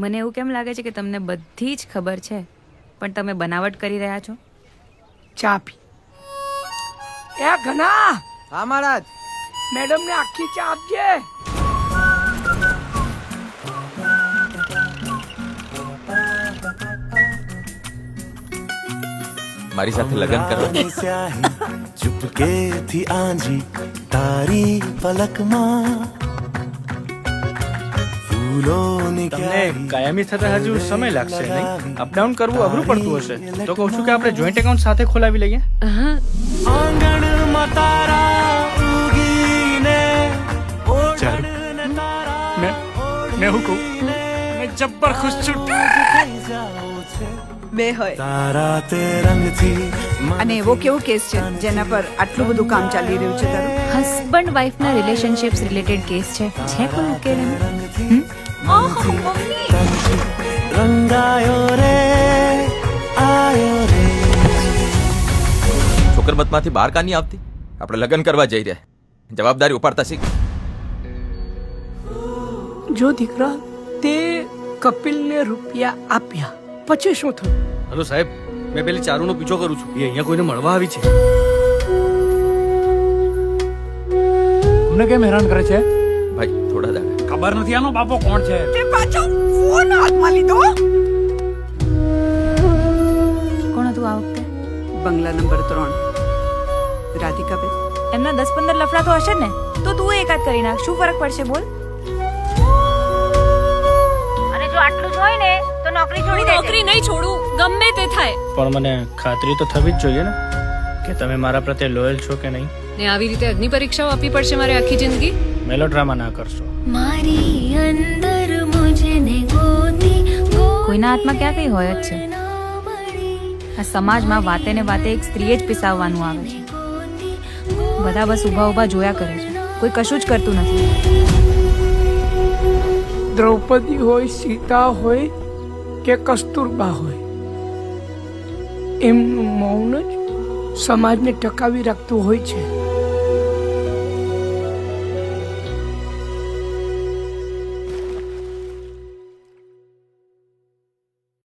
મને એવું કેમ લાગે છે કે તમને બધી જ ખબર છે પણ તમે બનાવટ કરી રહ્યા છો? ચા પી. એ ઘના, હા મહારાજ. મેડમ ને આખી ચા આપજે. મારી સાથે લગ્ન કરવા ચુપકે થી આંજી તારી પલકમાં ફૂલોની તમને કાયમી થતા હજુ સમય લાગશે નહીં? અપડાઉન કરવું અઘરું પડતું હશે તો કહું છું કે આપણે જોઈન્ટ એકાઉન્ટ સાથે ખોલાવી લઈએ. આંગણમાં તારા ઉગીને મેં હું કહું, મેં જબ્બર ખુશ છું. બે હોય તારા તે રંગથી અને એવો કેવો કેસ છે જેના પર આટલું બધું કામ ચાલી રહ્યું છે તારું? હસબન્ડ વાઇફના રિલેશનશિપ્સ રિલેટેડ કેસ છે કોઈ ઉકેલ એનો? રંગાયો રે આયો રે. છોકર મતમાંથી બહાર કા નહીં આવતી? આપણે લગ્ન કરવા જઈ રહ્યા, જવાબદારી ઉપાડતા શીખ. જો દીકરા, તે કપિલને રૂપિયા આપ્યા પછી શું થયું? હલો સાહેબ, મેં પેલી ચારુનો પીછો કરું છું. એ અહીંયા કોઈને મળવા આવી છે. અમને કેમ હેરાન કરે છે? ભાઈ થોડા દાડા ખબર નથી આનો બાપો કોણ છે? તે પાછો ફોન હાથમાં લીધો. કોણ હતું આ વખતે? બંગલા નંબર 3 રાધિકાબેન. એમના 10-15 લફડા તો હશે ને, તો તું એકાદ કરી નાખ. શું ફરક પડશે બોલ? અને જો આટલું જ હોય ને તો નોકરી છોડી દે. નોકરી નહીં છોડું, ગમે તે થાય. પણ મને ખાતરી તો થવી જ જોઈએ ને કે તમે મારા પ્રત્યે લોયલ છો કે નહીં. ને આવી રીતે અગ્નિ પરીક્ષાઓ આપવી પડશે મારે આખી જિંદગી? મેલોડ્રામા ના કરશો. મારી અંદર મુજને કોઈના હાથમાં ક્યાં કઈ હોય જ છે. આ સમાજમાં વાતે ને વાતે એક સ્ત્રીએ જ પિસાવવાનું આવે છે. બધા બસ ઊભા ઊભા જોયા કરે છે, કોઈ કશું જ કરતું નથી. દ્રૌપદી હોય, સીતા હોય કે કસ્તુરબા હોય, એમનું મૌન જ સમાજને ટકાવી રાખતું હોય છે.